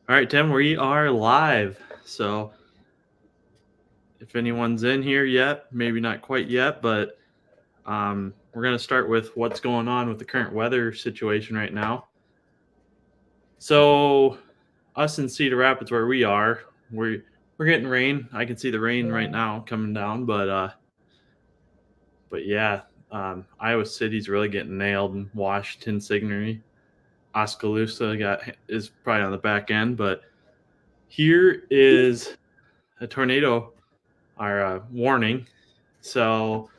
All right, Tim, we are live. So if anyone's in here yet, maybe not quite yet, but we're going to start with what's going on with the current weather situation right now. So us in Cedar Rapids, where we are, we're getting rain. I can see the rain right now coming down, but yeah, Iowa City's really getting nailed, and Washington, Signary, Oskaloosa is probably on the back end, but here is a tornado our warning. So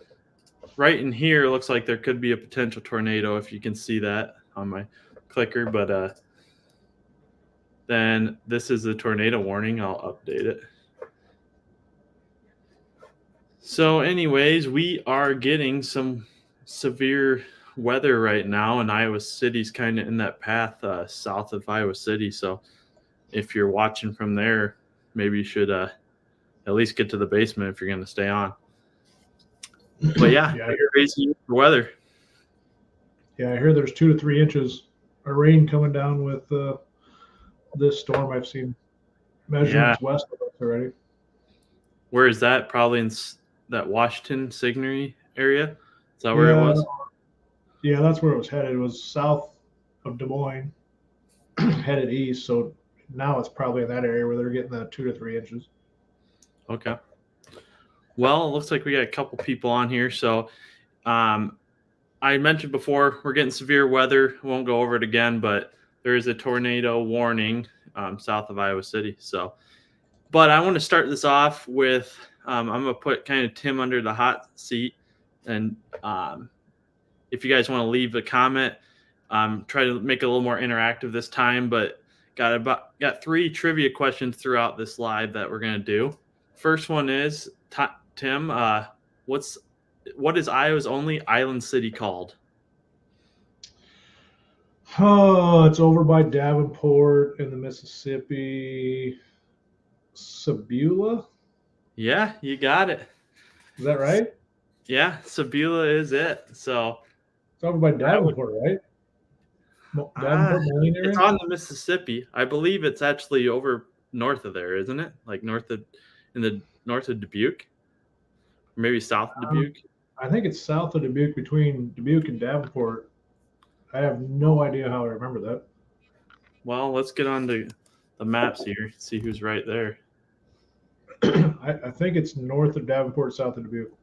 right in here looks like there could be a potential tornado if you can see that on my clicker, but then this is the tornado warning. I'll update it. So anyways, we are getting some severe weather right now, and Iowa City's kind of in that path south of Iowa City. So if you're watching from there, maybe you should at least get to the basement if you're going to stay on. But yeah, crazy weather. Yeah, I hear there's 2 to 3 inches of rain coming down with this storm. I've seen measurements west of us already. Where is that? Probably in that Washington, Signary area? Is that where it was? Yeah, that's where it was headed. It was south of Des Moines, headed east. So now it's probably in that area where they're getting that 2 to 3 inches. Okay. Well, it looks like we got a couple people on here. So I mentioned before, we're getting severe weather. Won't go over it again, but there is a tornado warning south of Iowa City. So, but I want to start this off with I'm going to put kind of Tim under the hot seat. And if you guys want to leave a comment, try to make it a little more interactive this time. But got 3 trivia questions throughout this live that we're going to do. First one is, Tim, what is Iowa's only island city called? Oh, it's over by Davenport in the Mississippi. Sebula? Yeah, you got it. Is that right? Yeah, Sebula is it. So it's over by Davenport, right? Davenport, Moline area? It's on the Mississippi. I believe it's actually over north of there, isn't it? Like north of Dubuque, or maybe south of Dubuque. I think it's south of Dubuque, between Dubuque and Davenport. I have no idea how I remember that. Well, let's get on to the maps here, see who's right there. I think it's north of Davenport, south of Dubuque.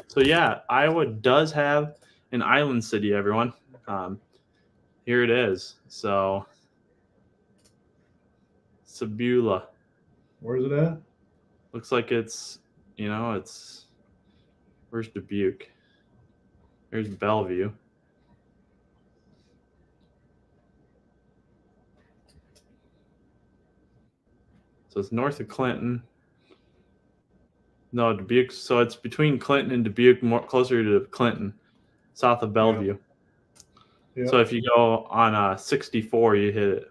So yeah, Iowa does have an island city, everyone. Here it is. So Sebula. Where's it at? Looks like it's where's Dubuque? There's Bellevue. So it's north of Clinton. No, Dubuque. So it's between Clinton and Dubuque, more closer to Clinton, south of Bellevue. Yeah. So if you go on 64, you hit it.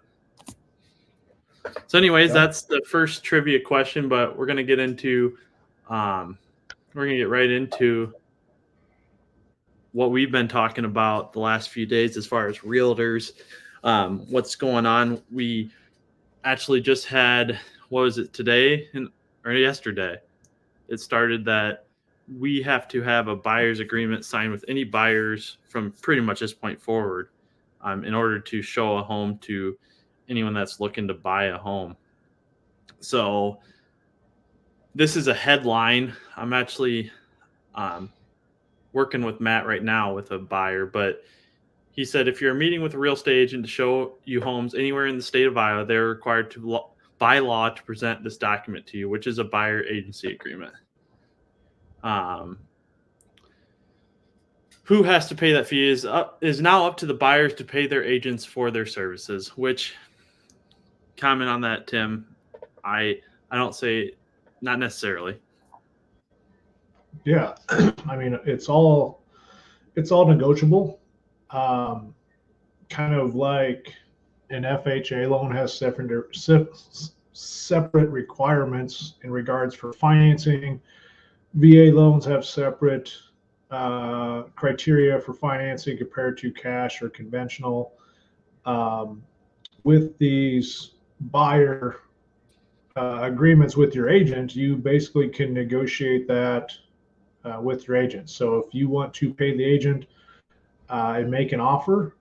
So anyways, that's the first trivia question, but we're gonna get into right into what we've been talking about the last few days as far as realtors, what's going on. We actually just had, what was it, today or yesterday? It started that we have to have a buyer's agreement signed with any buyers from pretty much this point forward in order to show a home to anyone that's looking to buy a home. So this is a headline. I'm actually working with Matt right now with a buyer, but he said if you're meeting with a real estate agent to show you homes anywhere in the state of Iowa, they're required to by law to present this document to you, which is a buyer agency agreement. Who has to pay that fee is now up to the buyers to pay their agents for their services. Which, comment on that, Tim? I don't say not necessarily. Yeah, I mean it's all negotiable. Kind of like an FHA loan has separate requirements in regards for financing. VA loans have separate criteria for financing compared to cash or conventional. With these buyer agreements with your agent, you basically can negotiate that with your agent. So if you want to pay the agent and make an offer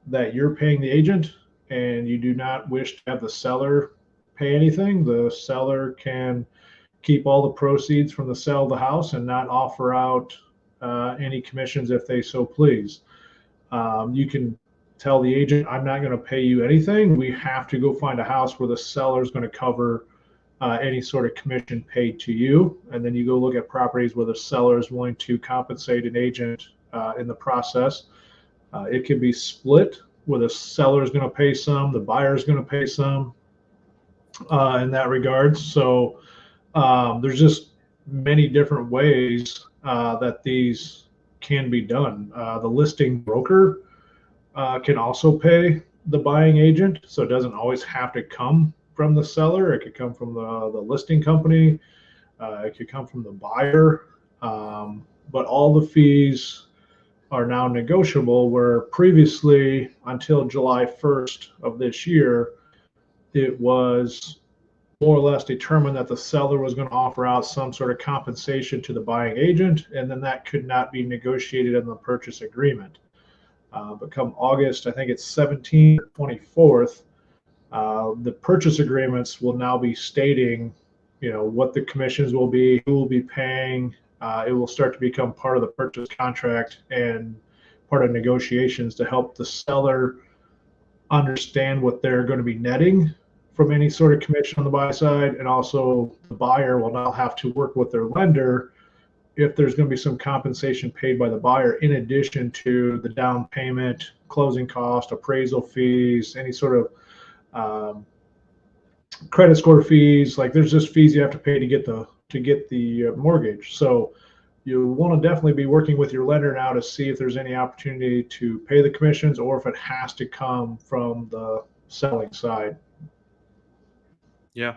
that you're paying the agent and you do not wish to have the seller pay anything, the seller can keep all the proceeds from the sale of the house and not offer out any commissions if they so please. You can tell the agent, I'm not going to pay you anything. We have to go find a house where the seller is going to cover any sort of commission paid to you. And then you go look at properties where the seller is willing to compensate an agent in the process. It can be split where the seller is going to pay some, the buyer is going to pay some in that regard. So there's just many different ways that these can be done. The listing broker can also pay the buying agent, so it doesn't always have to come from the seller. It could come from the listing company. It could come from the buyer. But all the fees are now negotiable, where previously, until July 1st of this year, it was more or less determined that the seller was going to offer out some sort of compensation to the buying agent, and then that could not be negotiated in the purchase agreement. But come August, I think it's 17th or 24th, the purchase agreements will now be stating, what the commissions will be, who will be paying. It will start to become part of the purchase contract and part of negotiations to help the seller understand what they're going to be netting from any sort of commission on the buy side. And also the buyer will now have to work with their lender if there's going to be some compensation paid by the buyer in addition to the down payment, closing cost, appraisal fees, any sort of credit score fees. Like there's just fees you have to pay to get the mortgage. So you want to definitely be working with your lender now to see if there's any opportunity to pay the commissions or if it has to come from the selling side. Yeah.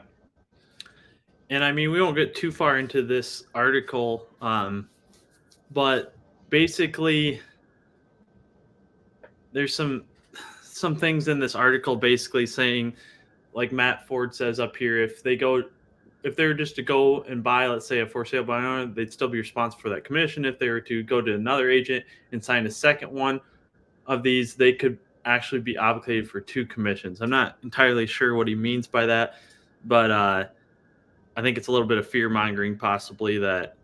And I mean, we won't get too far into this article, but basically there's some things in this article basically saying, like Matt Ford says up here, if they were just to go and buy, let's say, a for sale by owner, they'd still be responsible for that commission. If they were to go to another agent and sign a second one of these, they could actually be obligated for 2 commissions. I'm not entirely sure what he means by that, but I think it's a little bit of fear mongering, possibly, that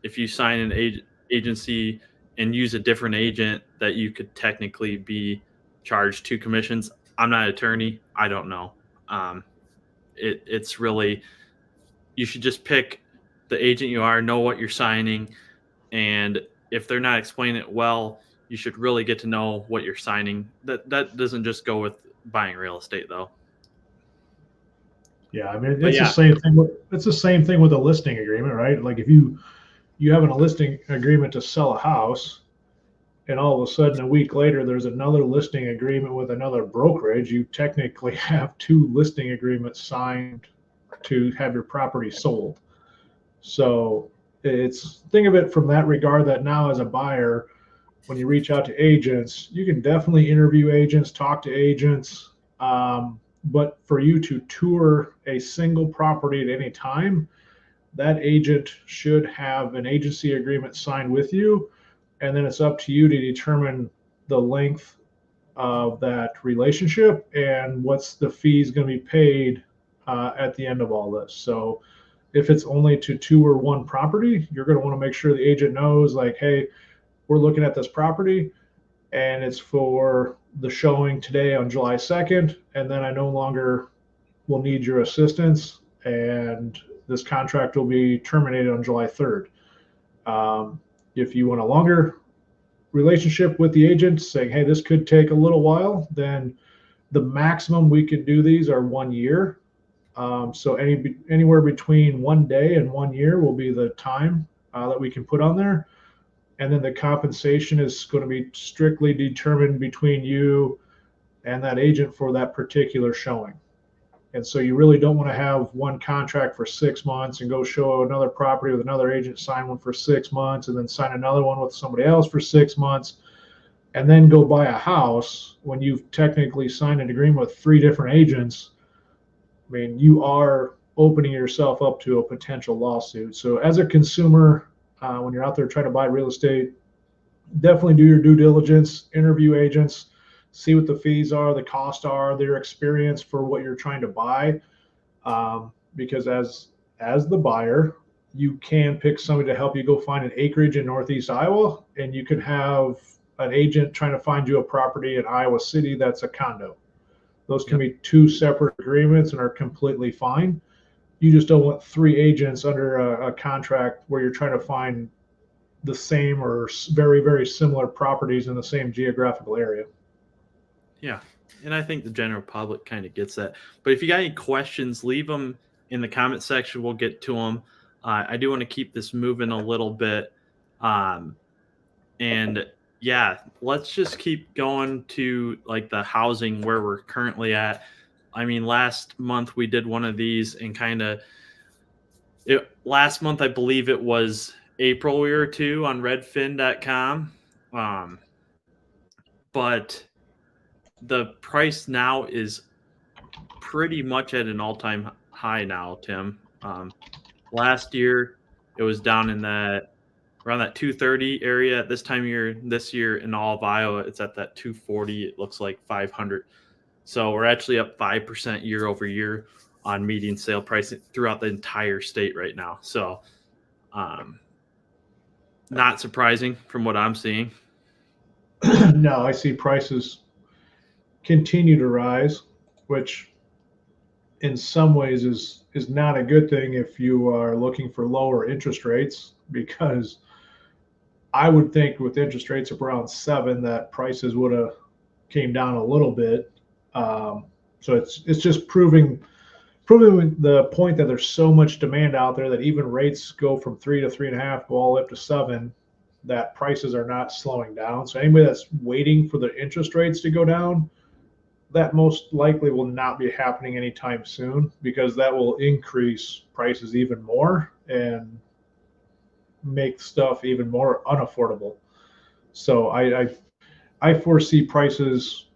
if you sign an agency and use a different agent, that you could technically be charged 2 commissions. I'm not an attorney. I don't know. It's really, you should just pick the agent you are, know what you're signing, and if they're not explaining it well, you should really get to know what you're signing. That doesn't just go with buying real estate, though. Yeah, I mean, it's the same thing. It's the same thing with a listing agreement, right? Like if you have a listing agreement to sell a house, and all of a sudden a week later there's another listing agreement with another brokerage, you technically have 2 listing agreements signed to have your property sold. So think of it from that regard, that now as a buyer, when you reach out to agents, you can definitely interview agents, talk to agents. But for you to tour a single property at any time, that agent should have an agency agreement signed with you. And then it's up to you to determine the length of that relationship and what's the fees going to be paid at the end of all this. So if it's only to 2 or 1 property, you're going to want to make sure the agent knows, like, hey, we're looking at this property and it's for the showing today on July 2nd, and then I no longer will need your assistance, and this contract will be terminated on July 3rd. If you want a longer relationship with the agent, saying, hey, this could take a little while, then the maximum we could do these are 1 year. So anywhere between 1 day and 1 year will be the time that we can put on there. And then the compensation is going to be strictly determined between you and that agent for that particular showing. And so you really don't want to have one contract for 6 months and go show another property with another agent, sign one for 6 months, and then sign another one with somebody else for 6 months. and then go buy a house when you've technically signed an agreement with 3 different agents, I mean, you are opening yourself up to a potential lawsuit. So, as a consumer, when you're out there trying to buy real estate, definitely do your due diligence, interview agents, see what the fees are, the costs are, their experience for what you're trying to buy. Because as the buyer, you can pick somebody to help you go find an acreage in Northeast Iowa, and you could have an agent trying to find you a property in Iowa City that's a condo. Those can be 2 separate agreements and are completely fine. You just don't want 3 agents under a contract where you're trying to find the same or very, very similar properties in the same geographical area. Yeah. And I think the general public kind of gets that. But if you got any questions, leave them in the comment section. We'll get to them. I do want to keep this moving a little bit. And yeah, let's just keep going to like the housing where we're currently at. I mean, last month we did one of these and last month, I believe it was April we were to on redfin.com. But the price now is pretty much at an all-time high now, Tim. Last year it was down in around that 230 area. At this time of year, this year in all of Iowa, it's at that 240. It looks like 500. So we're actually up 5% year over year on median sale price throughout the entire state right now. So not surprising from what I'm seeing. No, I see prices continue to rise, which in some ways is not a good thing if you are looking for lower interest rates, because I would think with interest rates of around 7 that prices would have came down a little bit. So it's just proving the point that there's so much demand out there that even rates go from 3 to 3.5, go all the way up to 7, that prices are not slowing down. So anybody that's waiting for the interest rates to go down, that most likely will not be happening anytime soon, because that will increase prices even more and make stuff even more unaffordable. So I foresee prices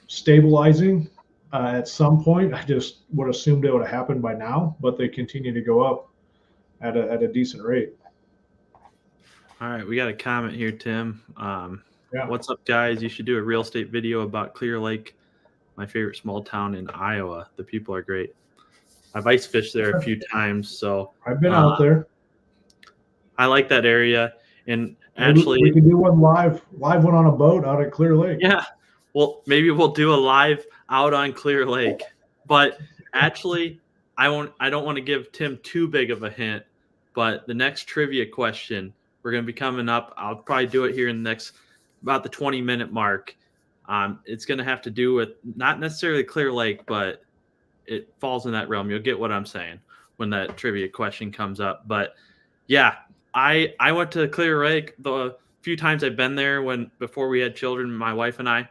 stabilizing at some point. I just would assume it would have happened by now, but they continue to go up at a decent rate. All right, we got a comment here, Tim. Yeah. What's up, guys? You should do a real estate video about Clear Lake, my favorite small town in Iowa. The people are great. I've ice fished there a few times, so I've been out there. I like that area. And Maybe actually, we could do one live one on a boat out at Clear Lake. yeah, well, maybe we'll do a live out on Clear Lake. But actually, I don't want to give Tim too big of a hint. But the next trivia question we're going to be coming up. I'll probably do it here in the next about the 20-minute mark. It's going to have to do with not necessarily Clear Lake, but it falls in that realm. You'll get what I'm saying when that trivia question comes up. But yeah, I went to Clear Lake the few times I've been there before we had children, my wife and I,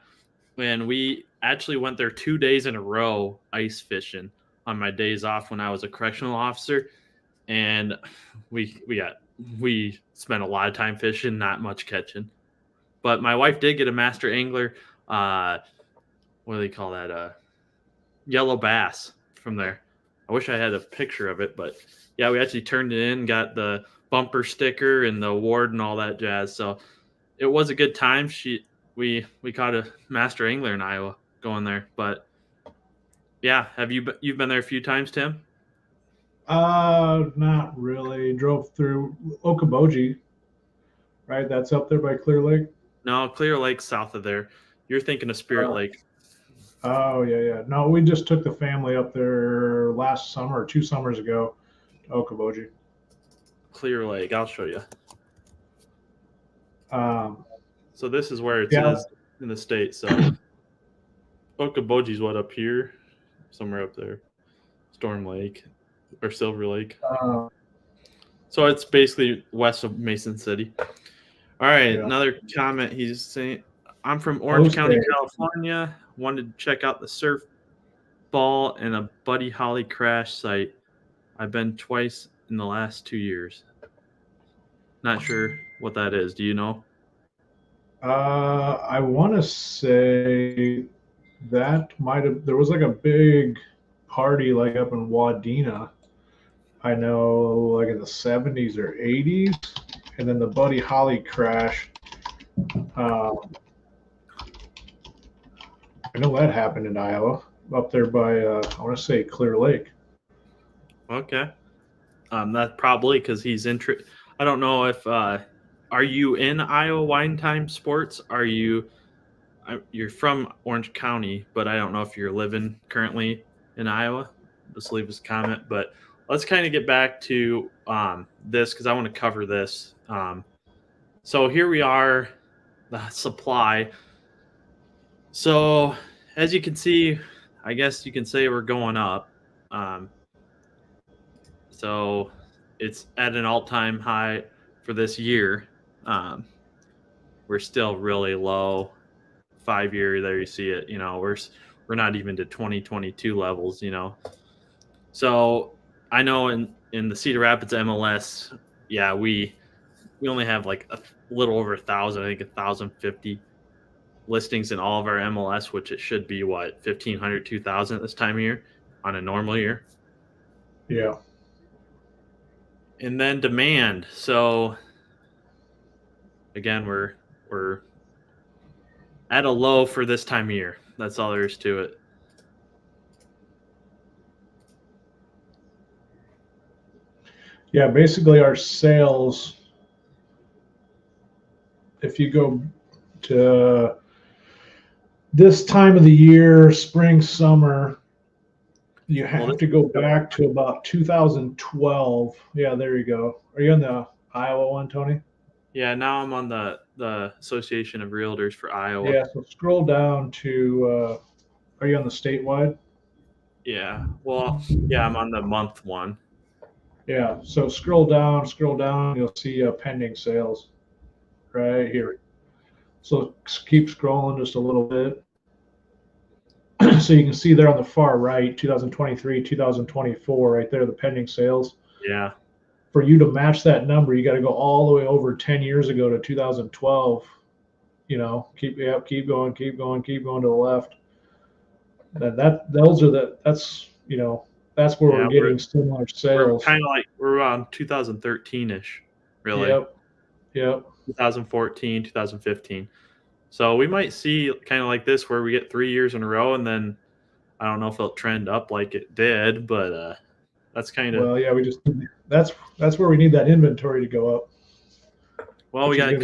and we actually went there 2 days in a row ice fishing on my days off when I was a correctional officer, and we spent a lot of time fishing, not much catching. But my wife did get a master angler. What do they call that? Yellow bass from there. I wish I had a picture of it, but yeah, we actually turned it in, got the bumper sticker and the award and all that jazz. So it was a good time. We caught a master angler in Iowa going there. But yeah, you've been there a few times, Tim? Not really. Drove through Okoboji, right? That's up there by Clear Lake. No, Clear Lake south of there. You're thinking of Spirit Lake. Oh yeah. No, we just took the family up there last summer or 2 summers ago to Okoboji. Clear Lake. I'll show you. So this is where it is in the state. So Okoboji's up here, somewhere up there, Storm Lake or Silver Lake. So it's basically west of Mason City. All right, another comment. He's saying, I'm from Orange County, California. Wanted to check out the surf ball and a Buddy Holly crash site. I've been twice in the last 2 years. Not sure what that is. Do you know? I want to say that might have. There was like a big party like up in Wadena. I know, like in the 70s or 80s, and then the Buddy Holly crash. Um, I know that happened in Iowa, up there by I want to say Clear Lake. Okay. That's probably because he's I don't know if are you in Iowa wine time sports? You're from Orange County, but I don't know if you're living currently in Iowa. Just leave us a comment. But let's kind of get back to this because I want to cover this. So here we are, the supply. So as you can see, I guess you can say we're going up. Um, so it's at an all-time high for this year. Um, we're still really low. 5 year, there you see it. We're not even to 2022 levels. So I know in the Cedar Rapids MLS, yeah, we only have like a little over 1,000. I think 1,050 listings in all of our MLS, which it should be what 1,500, 2,000 at this time of year on a normal year. Yeah. And then demand. So again, we're at a low for this time of year. That's all there is to it. Yeah, basically our sales, if you go to this time of the year, spring, summer, you have to go back to about 2012. Yeah, there you go. Are you on the Iowa one, Tony? Yeah, now I'm on the Association of Realtors for Iowa. Yeah, so scroll down to, are you on the statewide? Yeah. Well, yeah, I'm on the month one. Yeah, so scroll down, you'll see pending sales right here. So keep scrolling just a little bit. So you can see there on the far right, 2023, 2024, right there, the pending sales. Yeah. For you to match that number, you got to go all the way over 10 years ago to 2012. Keep going to the left. That's where we're Yeah, getting similar we're sales. kind of like we're around 2013ish, really. Yep, yep. 2014, 2015. So we might see kind of like this where we get 3 years in a row, and then I don't know if it'll trend up like it did, but that's kind of. Well, yeah, that's where we need that inventory to go up. Well, we got a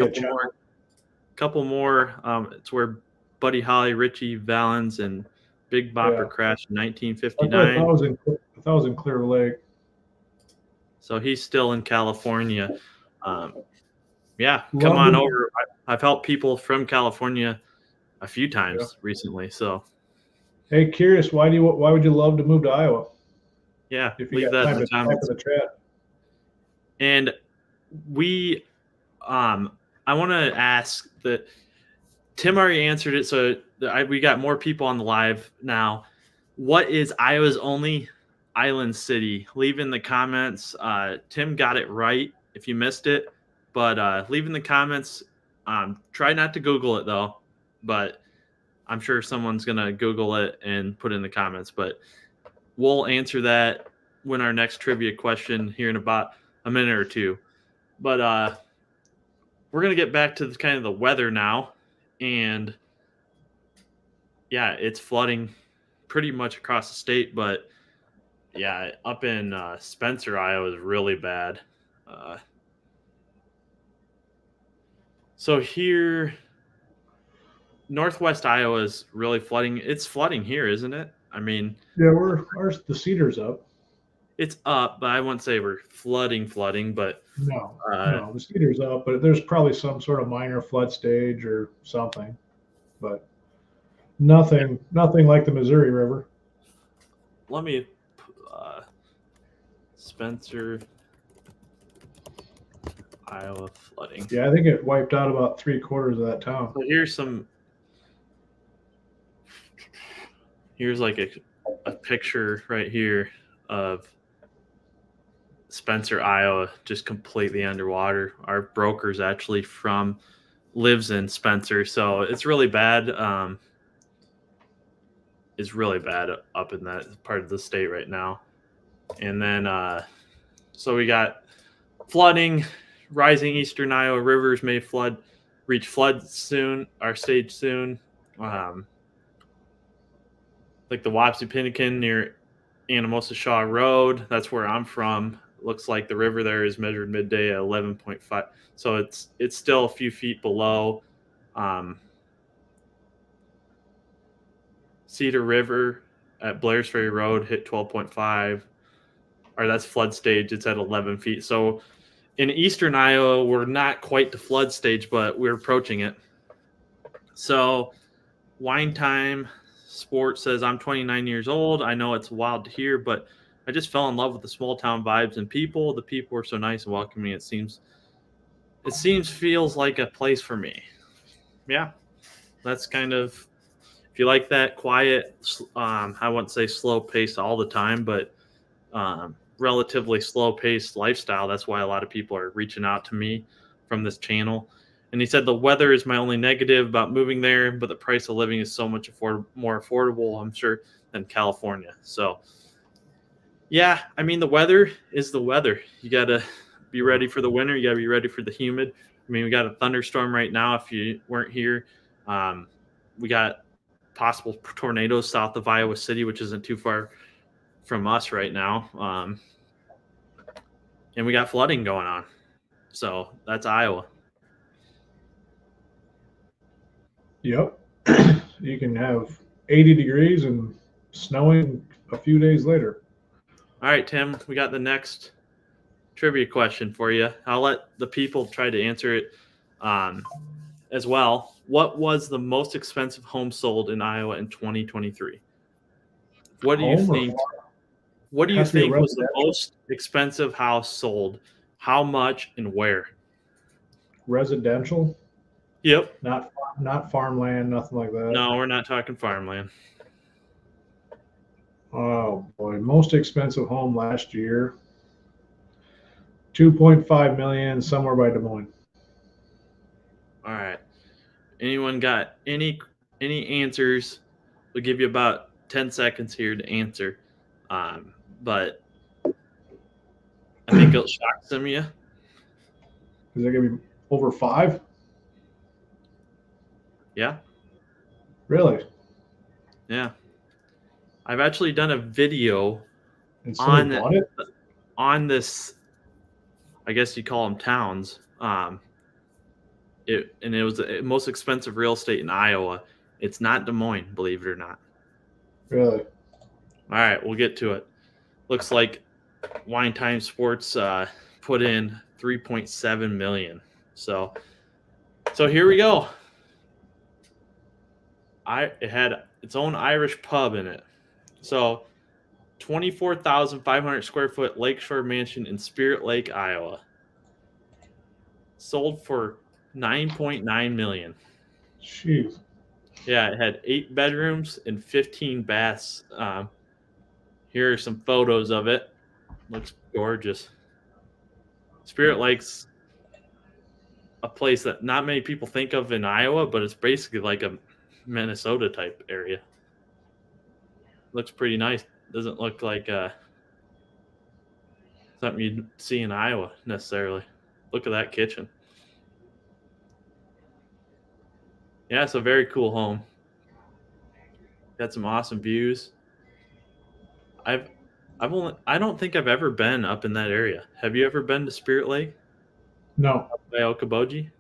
couple more. It's where Buddy Holly, Richie Valens, and Big Bopper crashed in 1959. I thought it was in Clear Lake. So he's still in California. Yeah, come on over. I've helped people from California a few times recently. So, hey, curious, why would you love to move to Iowa? Yeah, if you leave that in the comments. And I want to ask that Tim already answered it, so we got more people on the live now. What is Iowa's only island city? Leave in the comments. Tim got it right if you missed it, but leave in the comments. Try not to Google it though, but I'm sure someone's gonna Google it and put it in the comments. But we'll answer that when our next trivia question here in about a minute or two. But we're gonna get back to kind of the weather now, and yeah, it's flooding pretty much across the state, but yeah, up in Spencer, Iowa is really bad. So here, Northwest Iowa is really flooding. It's flooding here, isn't it? I mean, yeah, the Cedar's up. It's up, but I wouldn't say we're flooding, but no, the Cedar's up, but there's probably some sort of minor flood stage or something, but nothing like the Missouri River. Let me Spencer, Iowa flooding. Yeah, I think it wiped out about 3/4 of that town. So here's like a picture right here of Spencer, Iowa, just completely underwater. Our broker's actually from lives in Spencer, so it's really bad. It's really bad up in that part of the state right now. And then, so we got flooding, rising eastern Iowa rivers may reach flood soon, our stage soon. Like the Wapsie-Pinnakin near Anamosa Shaw Road. That's where I'm from. Looks like the river there is measured midday at 11.5. So it's still a few feet below. Cedar River at Blair's Ferry Road hit 12.5. Or that's flood stage. It's at 11 feet. So in eastern Iowa, we're not quite to flood stage, but we're approaching it. So Wine Time Sports says, I'm 29 years old. I know it's wild to hear, but I just fell in love with the small town vibes and people. The people are so nice and welcoming. It feels like a place for me. Yeah, that's kind of, if you like that quiet, I wouldn't say slow pace all the time, but relatively slow paced lifestyle. That's why a lot of people are reaching out to me from this channel. And he said the weather is my only negative about moving there, but the price of living is so much more affordable, I'm sure, than California. So, yeah, I mean, the weather is the weather. You got to be ready for the winter. You got to be ready for the humid. I mean, we got a thunderstorm right now. If you weren't here, we got possible tornadoes south of Iowa City, which isn't too far from us right now. And we got flooding going on. So that's Iowa. Yep. You can have 80 degrees and snowing a few days later. All right, Tim, we got the next trivia question for you. I'll let the people try to answer it as well. What was the most expensive home sold in Iowa in 2023? What do you think? What do you think was the most expensive house sold? How much and where? Residential? Yep. Not farmland, nothing like that. No, we're not talking farmland. Oh boy, most expensive home last year. 2.5 million, somewhere by Des Moines. All right. Anyone got any answers? We'll give you about 10 seconds here to answer. But I think it'll shock some of you. Is it going to be over 5? Yeah. Really? Yeah. I've actually done a video on this, I guess you call them towns. It was the most expensive real estate in Iowa. It's not Des Moines, believe it or not. Really? All right, we'll get to it. Looks like Wine Time Sports put in 3.7 million. So here we go. It had its own Irish pub in it. So 24,500 square foot lakeshore mansion in Spirit Lake, Iowa. Sold for 9.9 million. Jeez. Yeah, it had 8 bedrooms and 15 baths. Here are some photos of it. Looks gorgeous. Spirit Lake's a place that not many people think of in Iowa, but it's basically like a Minnesota type area. Looks pretty nice. Doesn't look like something you'd see in Iowa necessarily. Look at that kitchen. Yeah, it's a very cool home. Got some awesome views. I don't think I've ever been up in that area. Have you ever been to Spirit Lake? No. Up by Okoboji?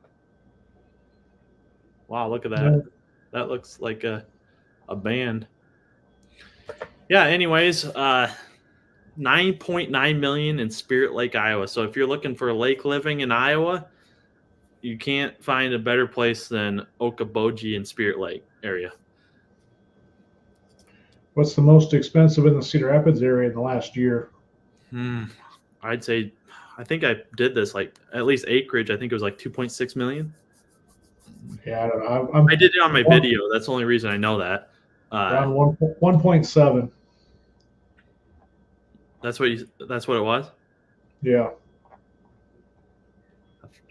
Wow, look at that. No. That looks like a band. Yeah, anyways, 9.9 million in Spirit Lake, Iowa. So if you're looking for lake living in Iowa, you can't find a better place than Okoboji and Spirit Lake area. What's the most expensive in the Cedar Rapids area in the last year? I'd say, I think I did this, like at least acreage. I think it was like 2.6 million. Yeah, I don't know. I did it on my video. That's the only reason I know that. Around 1.7. That's what it was? Yeah.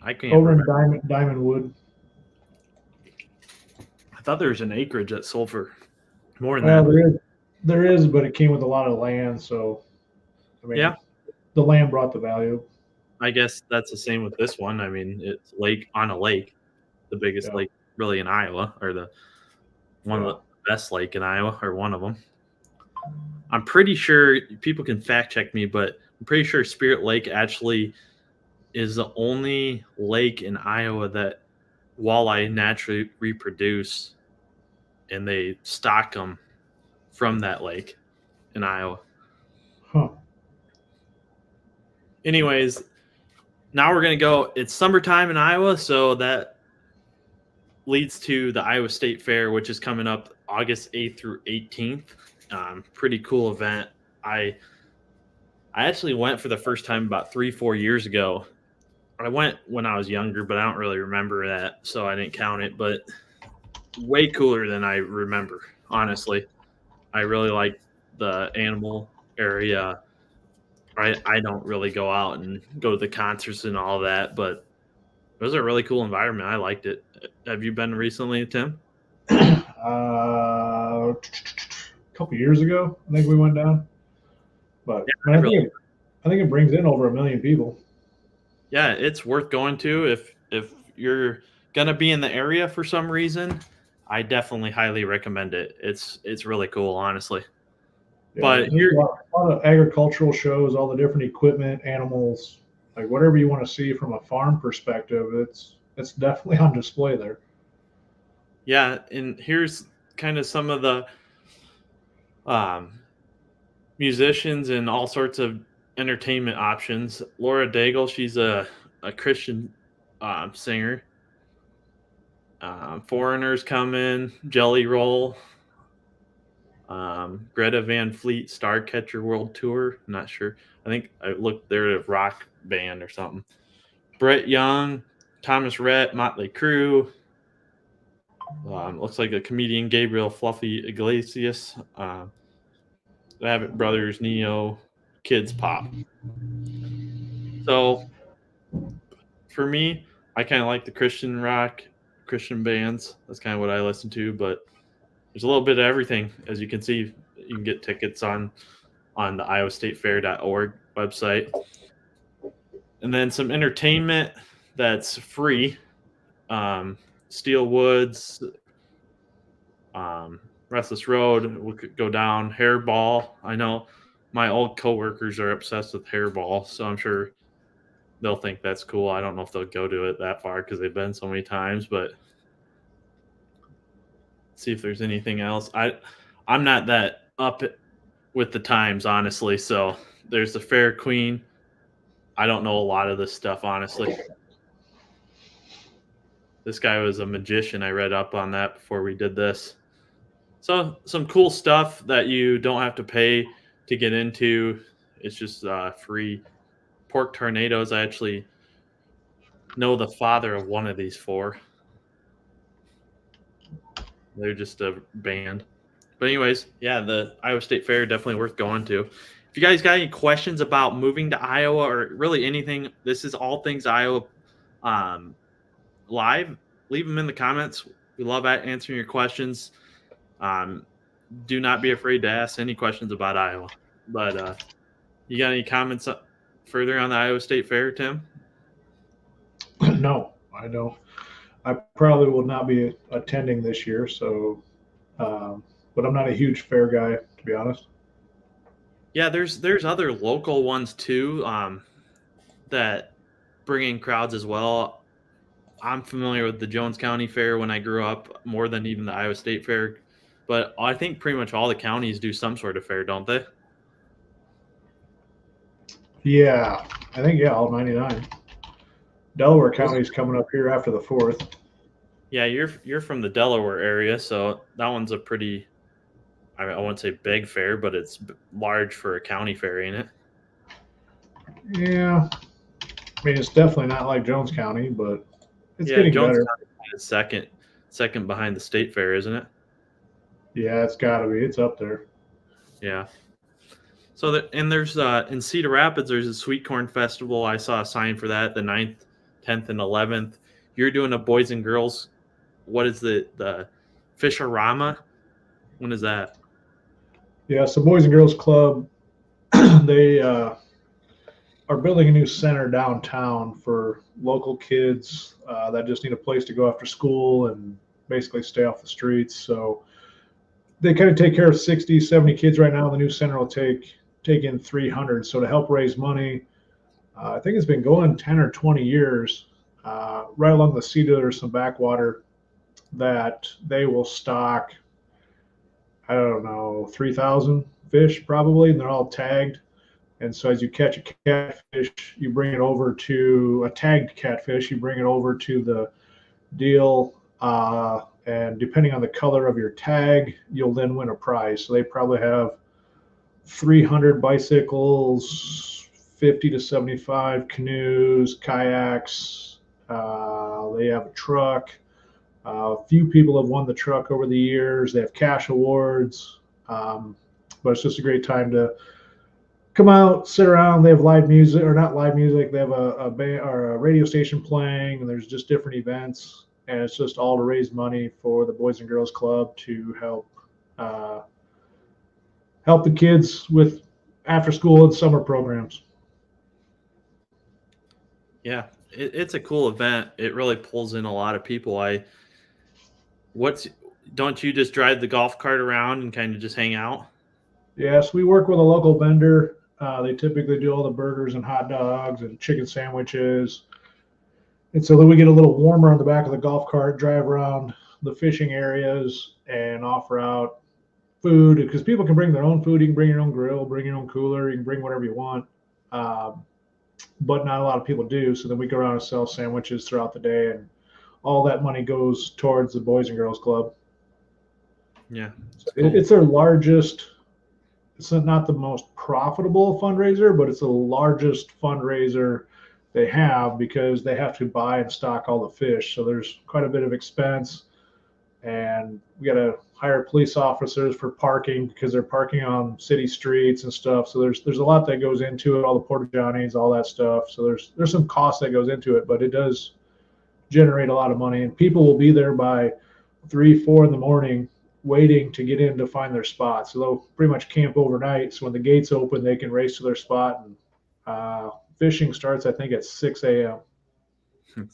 I can't over remember. in Diamondwood. I thought there was an acreage that sold for more than Well, that. there is, but it came with a lot of land, so I mean, Yeah, the land brought the value. I guess that's the same with this one. I mean, it's lake on a lake, the biggest Yeah, lake really in Iowa, or the one of yeah. the best lake in Iowa, or one of them. I'm pretty sure people can fact check me, but I'm pretty sure Spirit Lake actually is the only lake in Iowa that walleye naturally reproduce, and they stock them from that lake in Iowa. Huh. Anyways, now we're gonna go. It's summertime in Iowa, so that leads to the Iowa State Fair, which is coming up August 8th through 18th. Pretty cool event. I actually went for the first time about 3-4 years ago. I went when I was younger, but I don't really remember that, so I didn't count it. But way cooler than I remember, honestly. I really like the animal area. I don't really go out and go to the concerts and all that, but it was a really cool environment. I liked it. Have you been recently, Tim? A couple years ago, I think we went down, but I I really, think it brings in over 1 million people. yeah, it's worth going to if you're gonna be in the area for some reason. I definitely highly recommend it. It's really cool, honestly. Yeah, But there's a lot of agricultural shows, all the different equipment, animals, like whatever you want to see from a farm perspective. It's definitely on display there. yeah, and here's kind of some of the um, musicians and all sorts of entertainment options. Laura Daigle, she's a Christian singer. Foreigners come in, Jelly Roll, Greta Van Fleet, Starcatcher World Tour. I'm not sure. I think I looked there at a rock band or something. Brett Young, Thomas Rhett, Motley Crue. Looks like a comedian, Gabriel Fluffy Iglesias. Abbott Brothers, Neo, Kids Pop. So for me, I kind of like the Christian rock, Christian bands. That's kind of what I listen to. But there's a little bit of everything, as you can see. You can get tickets on the iowastatefair.org website, and then some entertainment that's free. Steel Woods, Restless Road. We could go down Hairball. I know my old coworkers are obsessed with Hairball, so I'm sure they'll think that's cool. I don't know if they'll go to it that far because they've been so many times, but see if there's anything else. I'm not that up with the times, honestly. So there's the Fair Queen. I don't know a lot of this stuff, honestly. This guy was a magician. I read up on that before we did this. So some cool stuff that you don't have to pay to get into. It's just free. Pork Tornadoes. I actually know the father of one of these four. They're just a band. But anyways, yeah, the Iowa State Fair definitely worth going to. If you guys got any questions about moving to Iowa or really anything, this is all things Iowa live. Leave them in the comments. We love answering your questions. Do not be afraid to ask any questions about Iowa. But you got any comments further on the Iowa State Fair, Tim? No, I don't. I probably will not be attending this year, so but I'm not a huge fair guy, to be honest. Yeah, there's other local ones too that bring in crowds as well. I'm familiar with the Jones County Fair when I grew up more than even the Iowa State Fair, but I think pretty much all the counties do some sort of fair, don't they? Yeah, I think all 99. Delaware County's coming up here after the 4th. Yeah, you're from the Delaware area, so that one's a pretty I won't say big fair, but it's large for a county fair, ain't it? Yeah, I mean it's definitely not like Jones County, but it's Yeah, getting Jones better. County is second behind the state fair, isn't it? Yeah, it's got to be. It's up there. Yeah. So and there's in Cedar Rapids there's a sweet corn festival. I saw a sign for that the 9th, 10th, and 11th. You're doing a boys and girls. What is the Fisherama. When is that? Yeah, so Boys and Girls Club, they are building a new center downtown for local kids that just need a place to go after school and basically stay off the streets. So they kind of take care of 60, 70 kids right now. The new center will take in 300. So to help raise money, I think it's been going 10 or 20 years. Right along the Cedar, there's some backwater that they will stock, I don't know, 3,000 fish probably, and they're all tagged. And so as you catch a catfish, you bring it over to a tagged catfish, you bring it over to the deal. And depending on the color of your tag, you'll then win a prize. So they probably have 300 bicycles, 50 to 75 canoes, kayaks. They have a truck. A few people have won the truck over the years. They have cash awards. But it's just a great time to come out, sit around. They have live music, or not live music. They have a band or a radio station playing, and there's just different events. And it's just all to raise money for the Boys and Girls Club to help the kids with after school and summer programs. Yeah, it's a cool event. It really pulls in a lot of people. Don't you just drive the golf cart around and kind of just hang out? Yes, we work with a local vendor. They typically do all the burgers and hot dogs and chicken sandwiches. And so then we get a little warmer on the back of the golf cart, drive around the fishing areas and offer out food because people can bring their own food. You can bring your own grill, bring your own cooler, you can bring whatever you want. But not a lot of people do. So then we go around and sell sandwiches throughout the day, and all that money goes towards the Boys and Girls Club. Yeah, it's their largest. It's not the most profitable fundraiser, but it's the largest fundraiser they have because they have to buy and stock all the fish. So there's quite a bit of expense, and we got to hire police officers for parking because they're parking on city streets and stuff. So there's a lot that goes into it, all the porta johns, all that stuff. So there's some cost that goes into it, but it does generate a lot of money, and people will be there by 3, 4 in the morning waiting to get in to find their spot. So they'll pretty much camp overnight. So when the gates open, they can race to their spot. And fishing starts, I think, at 6 a.m.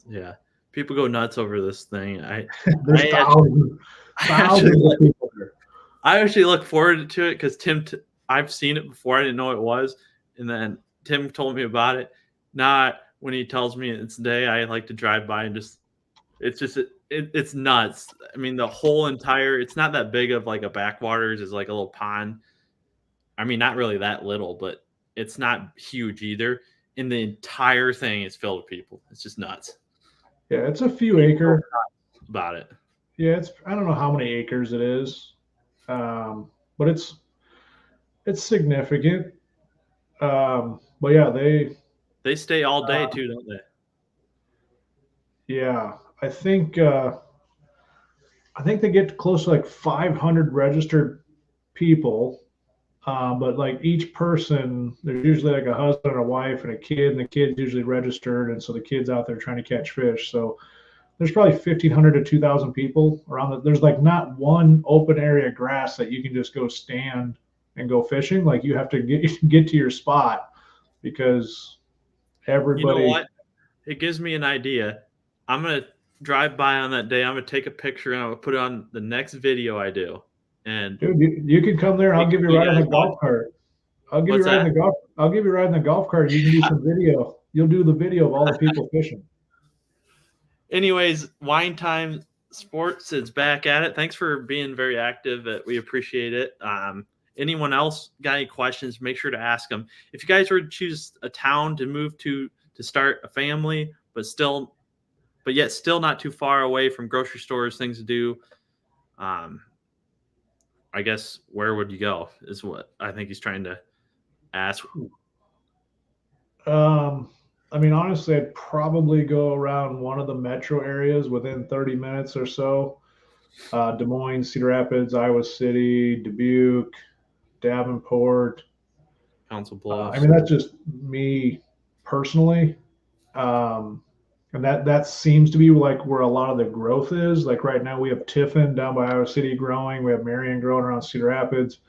Yeah, people go nuts over this thing. There's thousands of people there. I actually look forward to it because I've seen it before. I didn't know it was, and then Tim told me about it. Not when he tells me it's the day, I like to drive by and it's nuts. I mean, the whole entire, it's not that big of like a backwaters, is like a little pond. I mean, not really that little, but it's not huge either. And the entire thing is filled with people. It's just nuts. Yeah, it's a few acre about it. Yeah, I don't know how many acres it is, but it's significant. But yeah, they stay all day too, don't they? Yeah, I think they get close to like 500 registered people, but like each person, there's usually like a husband and a wife and a kid, and the kid's usually registered, and so the kid's out there trying to catch fish. So there's probably 1,500 to 2,000 people around. There's like not one open area of grass that you can just go stand and go fishing. Like you have to get to your spot because everybody. You know what? It gives me an idea. I'm gonna drive by on that day. I'm gonna take a picture and I'm gonna put it on the next video I do. And dude, you can come there. I'll give you a ride on the golf cart. I'll give you a ride in the golf cart. You can do some video. You'll do the video of all the people fishing. Anyways, Wine Time Sports is back at it. Thanks for being very active. We appreciate it. Anyone else got any questions, make sure to ask them. If you guys were to choose a town to move to start a family, but yet still not too far away from grocery stores, things to do, I guess where would you go is what I think he's trying to ask. I mean, honestly, I'd probably go around one of the metro areas within 30 minutes or so. Des Moines, Cedar Rapids, Iowa City, Dubuque, Davenport, Council Bluffs. I mean, that's just me personally. And that seems to be like where a lot of the growth is. Like right now, we have Tiffin down by Iowa City growing. We have Marion growing around Cedar Rapids.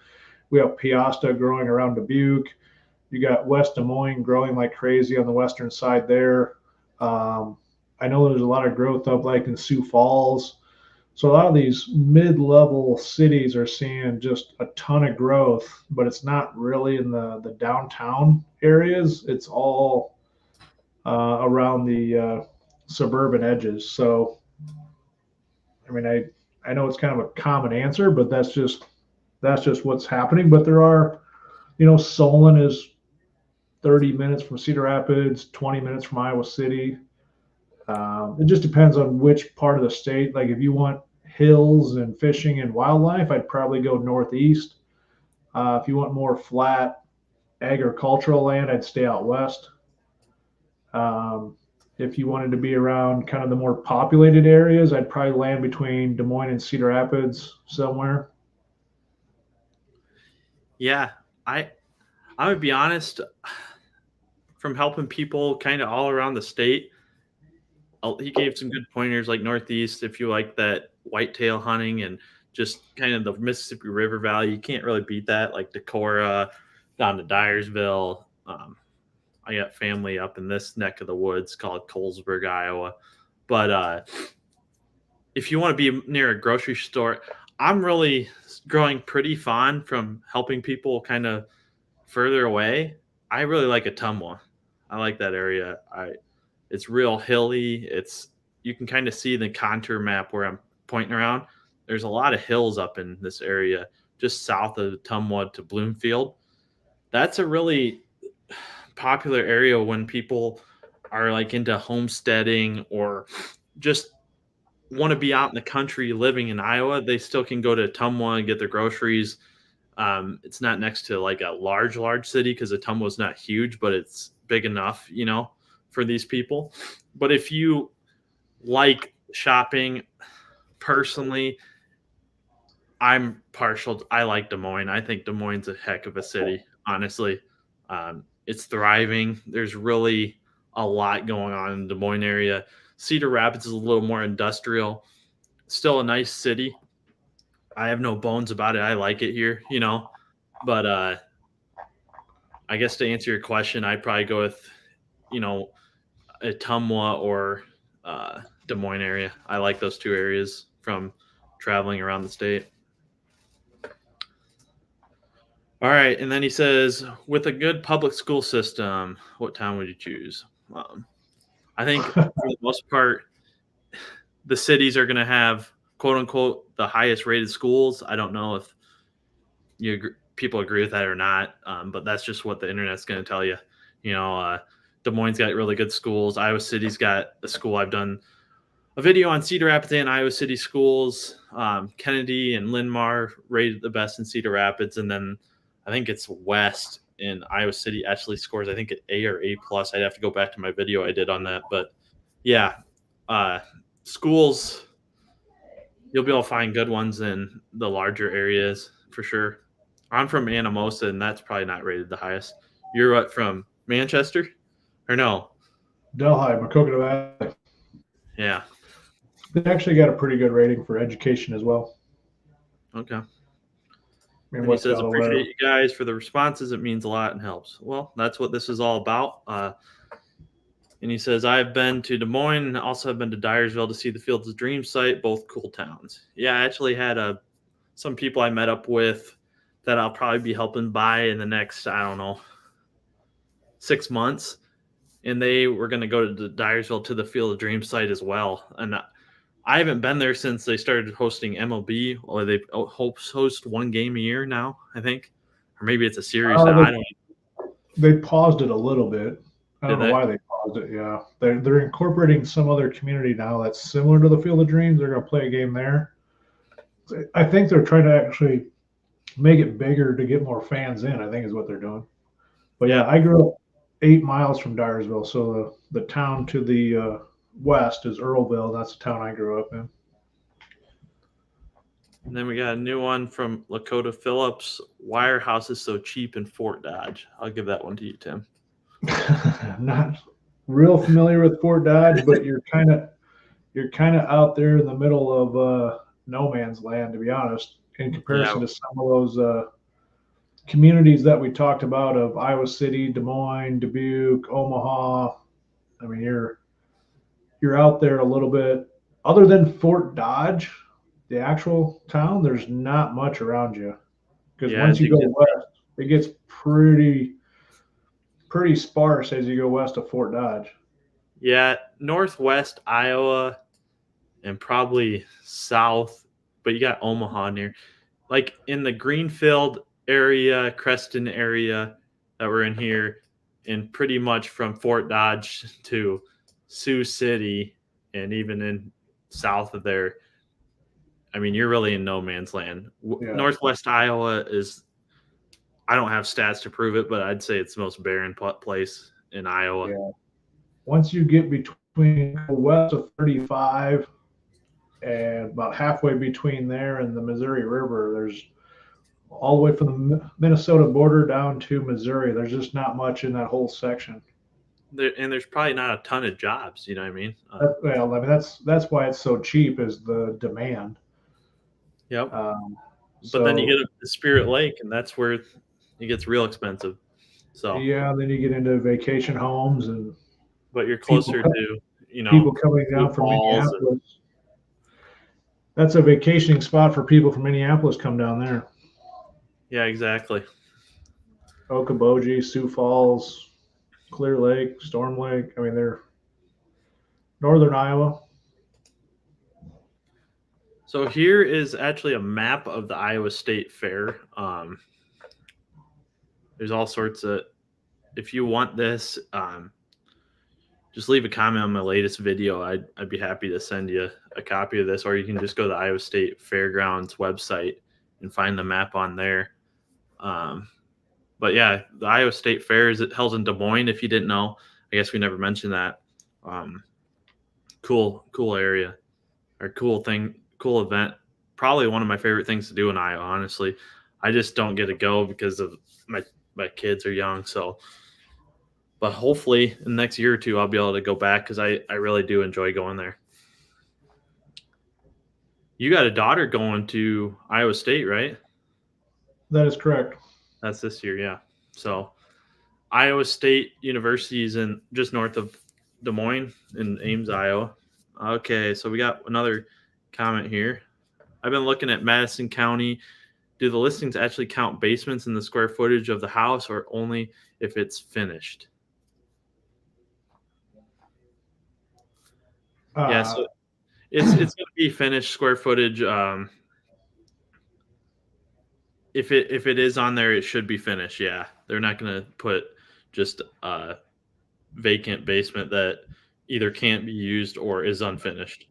We have Piasta growing around Dubuque. You got West Des Moines growing like crazy on the western side there. Um, I know there's a lot of growth up like in Sioux Falls. So a lot of these mid-level cities are seeing just a ton of growth, but it's not really in the downtown areas. It's all around the suburban edges. So, I mean, I know it's kind of a common answer, but that's just what's happening. But there are, Solon is 30 minutes from Cedar Rapids, 20 minutes from Iowa City. It just depends on which part of the state. Like if you want hills and fishing and wildlife, I'd probably go northeast. If you want more flat agricultural land, I'd stay out west. Um, if you wanted to be around kind of the more populated areas, I'd probably land between Des Moines and Cedar Rapids somewhere. Yeah, I would be honest. From helping people kind of all around the state, he gave some good pointers like Northeast if you like that whitetail hunting and just kind of the Mississippi River Valley. You can't really beat that, like Decorah down to Dyersville. I got family up in this neck of the woods called Colesburg, Iowa. But if you want to be near a grocery store, I'm really growing pretty fond from helping people kind of further away. I really like Atumwa. I like that area. It's real hilly. You can kind of see the contour map where I'm pointing around. There's a lot of hills up in this area, just south of Atumwa to Bloomfield. That's a really popular area when people are like into homesteading or just want to be out in the country living in Iowa. They still can go to Atumwa and get their groceries. It's not next to like a large city because Atumwa is not huge, but it's big enough, for these people. But if you like shopping, personally, I like Des Moines. I think Des Moines is a heck of a city, honestly. It's thriving. There's really a lot going on in the Des Moines area. Cedar Rapids is a little more industrial. Still a nice city. I have no bones about it. I like it here, But I guess to answer your question, I'd probably go with, Atumwa or Des Moines area. I like those two areas from traveling around the state. All right, and then he says, with a good public school system, what town would you choose? I think for the most part, the cities are going to have quote unquote the highest rated schools. I don't know if people agree with that or not, but that's just what the internet's going to tell you. Des Moines got really good schools. Iowa City's got a school. I've done a video on Cedar Rapids and Iowa City schools. Kennedy and Linn-Mar rated the best in Cedar Rapids, and then I think it's West in Iowa City actually scores, I think, an A or A plus. I'd have to go back to my video I did on that. But yeah, schools, you'll be able to find good ones in the larger areas for sure. I'm from Anamosa, and that's probably not rated the highest. You're what, from Manchester? Or no? Delhi, Maquoketa Valley. Yeah. They actually got a pretty good rating for education as well. Okay. And he says, appreciate you guys for the responses. It means a lot and helps. Well, that's what this is all about. And he says, I've been to Des Moines and also have been to Dyersville to see the Fields of Dreams site, both cool towns. Yeah, I actually had some people I met up with that I'll probably be helping buy in the next, 6 months. And they were going to go to the Dyersville to the Field of Dreams site as well. And I haven't been there since they started hosting MLB, or they host one game a year now, I think. Or maybe it's a series now. I don't know. They paused it a little bit. I don't know why they paused it. Yeah. They're incorporating some other community now that's similar to the Field of Dreams. They're going to play a game there. I think they're trying to actually make it bigger to get more fans in, I think is what they're doing. But yeah, I grew up 8 miles from Dyersville. So the town to the west is Earlville. That's the town I grew up in. And then we got a new one from Lakota Phillips. Why are houses so cheap in Fort Dodge? I'll give that one to you, Tim. real familiar with Fort Dodge, but you're kind of out there in the middle of no man's land, to be honest, in Yeah, comparison to some of those communities that we talked about of Iowa City, Des Moines, Dubuque, Omaha. I mean, you're out there a little bit. Other than Fort Dodge, the actual town, there's not much around you because yeah. once As you you go get, west, it gets pretty sparse as you go west of Fort Dodge. yeah, northwest Iowa and probably south, but you got Omaha near, like in the Greenfield area, Creston area that we're in here, and pretty much from Fort Dodge to Sioux City, and even in south of there. I mean, you're really in no man's land. Yeah, Northwest Iowa is, I don't have stats to prove it, but I'd say it's the most barren place in Iowa. yeah. Once you get between west of 35 and about halfway between there and the Missouri River, there's all the way from the Minnesota border down to Missouri. There's just not much in that whole section. And there's probably not a ton of jobs. You know what I mean? Well, I mean that's why it's so cheap is the demand. Yep. Um, But then you so get up to Spirit Lake, and that's where it gets real expensive. So, yeah, then you get into vacation homes and but you're people closer to, you people know, coming Sioux down from Falls. Minneapolis. That's a vacationing spot for people from Minneapolis come down there. Yeah, exactly. Okoboji, Sioux Falls, Clear Lake, Storm Lake. I mean, they're northern Iowa. So here is actually a map of the Iowa State Fair. There's all sorts of. If you want this, just leave a comment on my latest video. I'd be happy to send you a copy of this, or you can just go to the Iowa State Fairgrounds website and find the map on there. But yeah, the Iowa State Fair is held in Des Moines. If you didn't know, I guess we never mentioned that. Cool area, or cool event. Probably one of my favorite things to do in Iowa. Honestly, I just don't get to go because of my kids are young. So, but hopefully in the next year or two, I'll be able to go back because I really do enjoy going there. You got a daughter going to Iowa State, right? That is correct. That's this year, yeah. So Iowa State University is in just north of Des Moines in Ames, Iowa. Okay, so we got another comment here. I've been looking at Madison County. Do the listings actually count basements in the square footage of the house, or only if it's finished? Yeah, so it's going to be finished square footage. If it is on there, it should be finished. Yeah, they're not going to put just a vacant basement that either can't be used or is unfinished.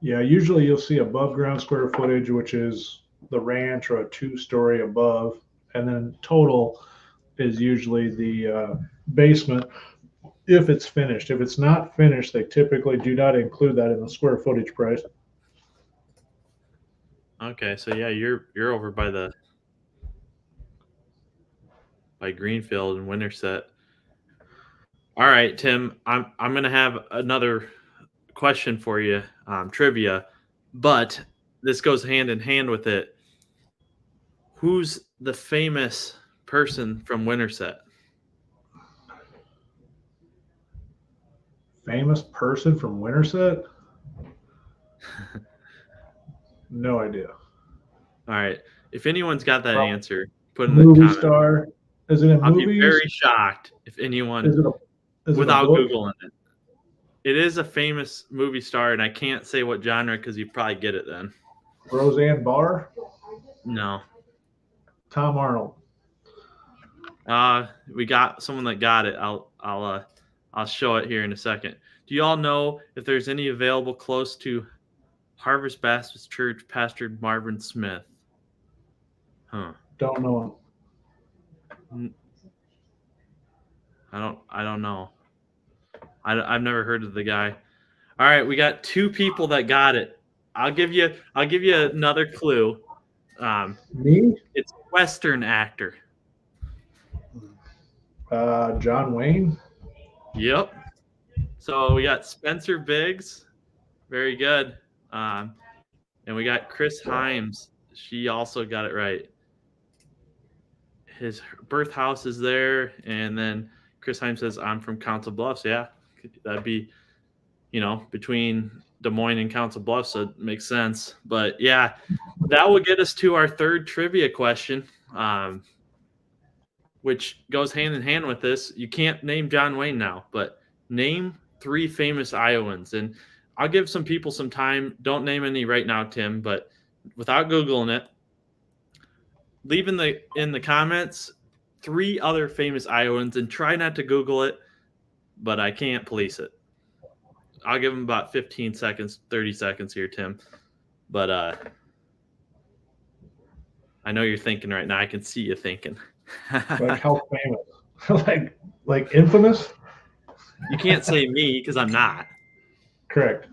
Yeah, usually you'll see above ground square footage, which is the ranch or a 2-story above, and then total is usually the basement if it's finished. If it's not finished, they typically do not include that in the square footage price. Okay, so yeah, you're over by Greenfield and Winterset. All right, Tim, I'm gonna have another question for you, trivia, but this goes hand in hand with it. Who's the famous person from Winterset? Famous person from Winterset? No idea. All right, if anyone's got that Well, answer, put in the movie comment. star? Is it in I'll be movies? very shocked if anyone, Is it a without book? Googling it. It is a famous movie star, and I can't say what genre because you probably get it then. Roseanne Barr? No. Tom Arnold. We got someone that got it. I'll show it here in a second. Do you all know if there's any available close to Harvest Baptist Church, Pastor Marvin Smith? Huh. Don't know I don't know. I've never heard of the guy. All right, we got two people that got it. I'll give you another clue. Me? It's a Western actor. John Wayne? Yep. So we got Spencer Biggs, very good, and we got Chris Himes. She also got it right. His birth house is there, and then Chris Himes says, "I'm from Council Bluffs." Yeah, that'd be, between Des Moines and Council Bluffs, so it makes sense. But yeah, that will get us to our third trivia question, which goes hand in hand with this. You can't name John Wayne now, but name 3 famous Iowans. And I'll give some people some time. Don't name any right now, Tim, but without Googling it, leave in the comments 3 other famous Iowans and try not to Google it, but I can't police it. I'll give them about 15 seconds, 30 seconds here, Tim. But I know you're thinking right now. I can see you thinking. Like how famous? like infamous? You can't say me because I'm not. Correct.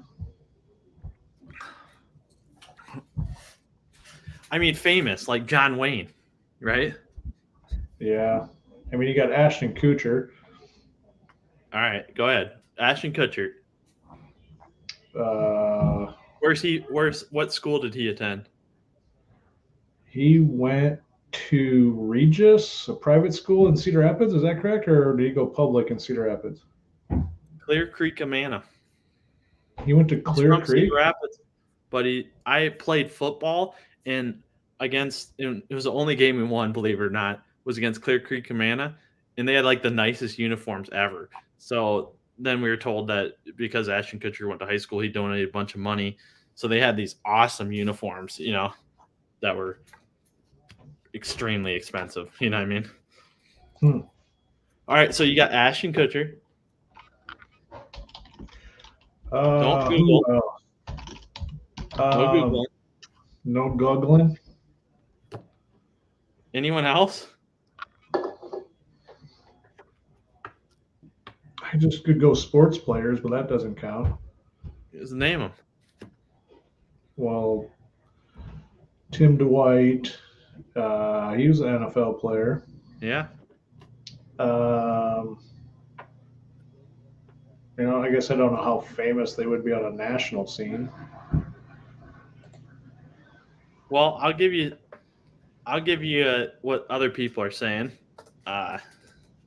I mean, famous, like John Wayne, right? Yeah. I mean, you got Ashton Kutcher. All right, go ahead. Ashton Kutcher. Uh, What school did he attend? he went to Regis, a private school in Cedar Rapids. Is that correct? Or did he go public in Cedar Rapids? Clear Creek, Amana. He went to Clear from Creek? Cedar Rapids, but I played football, and it was the only game we won, believe it or not, was against Clear Creek, Amana, and they had like the nicest uniforms ever. So then we were told that because Ashton Kutcher went to high school, he donated a bunch of money. So they had these awesome uniforms, that were extremely expensive. You know what I mean? All right, so you got Ashton Kutcher. Don't Google. No Google. No googling. Anyone else? I just could go sports players, but that doesn't count. Just name them. Well, Tim Dwight. He was an NFL player. Yeah. I guess I don't know how famous they would be on a national scene. Well, I'll give you what other people are saying.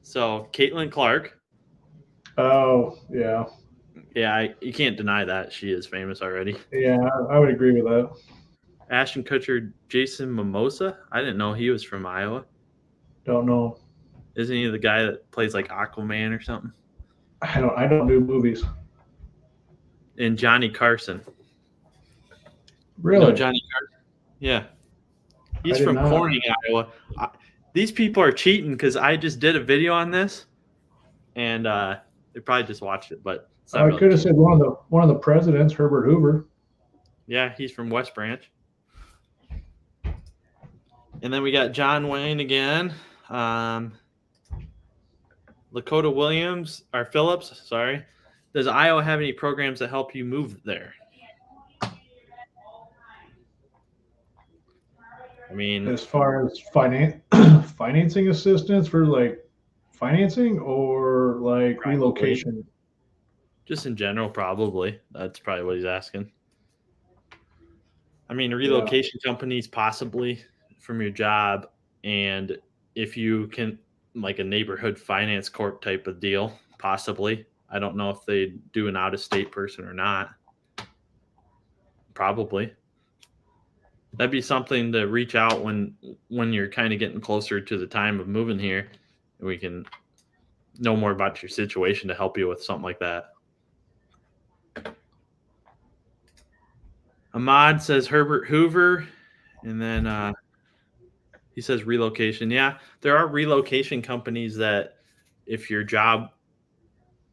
So Caitlin Clark. Oh, yeah. Yeah, you can't deny that. She is famous already. Yeah, I would agree with that. Ashton Kutcher, Jason Mimosa. I didn't know he was from Iowa. Don't know. Isn't he the guy that plays like Aquaman or something? I don't do movies. And Johnny Carson. Really? No, Johnny Carson. Yeah. He's from Corning, Iowa. These people are cheating because I just did a video on this, and they probably just watched it. But I could have said one of the presidents, Herbert Hoover. Yeah, he's from West Branch. And then we got John Wayne again. Lakota Williams, or Phillips, sorry. Does Iowa have any programs that help you move there? I mean, as far as financing assistance for like financing or like probably relocation? Just in general, probably. That's probably what he's asking. I mean, relocation companies possibly from your job, and if you can, like a neighborhood finance corp type of deal, possibly. I don't know if they do an out-of-state person or not. Probably. That'd be something to reach out when you're kind of getting closer to the time of moving here, and we can know more about your situation to help you with something like that. Ahmad says Herbert Hoover, and then he says relocation. Yeah, there are relocation companies that if your job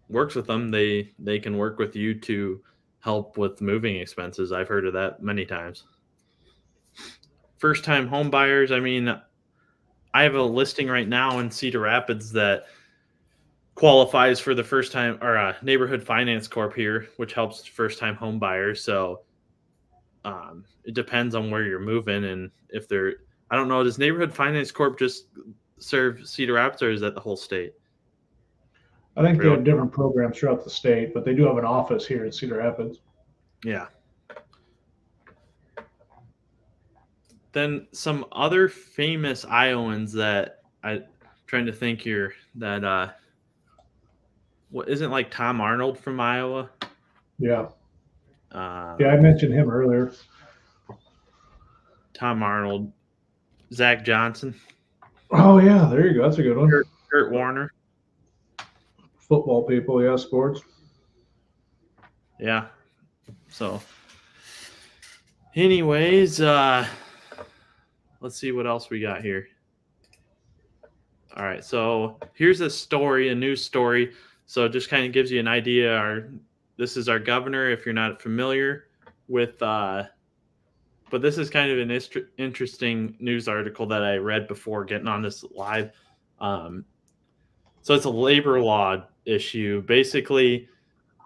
works with them, they can work with you to help with moving expenses. I've heard of that many times. First-time home buyers, I mean, I have a listing right now in Cedar Rapids that qualifies for the first-time or neighborhood finance corp here, which helps first-time home buyers. So it depends on where you're moving, and if they're, I don't know, does neighborhood finance corp just serve Cedar Rapids, or is that the whole state? I think they Really? have different programs throughout the state, but they do have an office here in Cedar Rapids. Yeah. Then some other famous Iowans that I'm trying to think here that what isn't like Tom Arnold from Iowa? Yeah. Yeah, I Um, mentioned him earlier. Tom Arnold, Zach Johnson, Oh yeah, there you go. That's a good one. Kurt Warner. Football people, yeah, sports. Yeah. So, anyways, let's see what else we got here. All right, so here's a story, a news story. So it just kind of gives you an idea. This is our governor. If you're not familiar with, but this is kind of an interesting news article that I read before getting on this live. Um, so it's a labor law issue. Basically,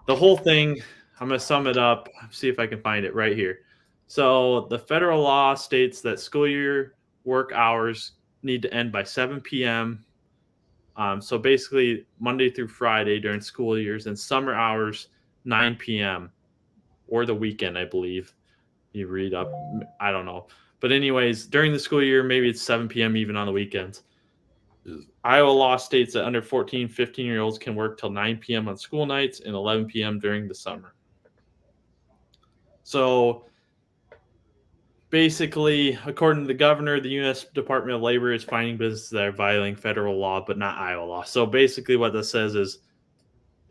the whole thing. I'm going to sum it up. See if I can find it right here. So the federal law states that school year work hours need to end by 7 p.m. So basically, Monday through Friday during school years, and summer hours 9 p.m. or the weekend, I believe. You read up, I don't know, but anyways, during the school year, maybe it's 7 p.m. even on the weekends. Iowa law states that under 14, 15-year-olds can work till 9 p.m. on school nights and 11 p.m. during the summer. So basically, according to the governor, the U.S. Department of Labor is finding businesses that are violating federal law, but not Iowa law. So basically, what this says is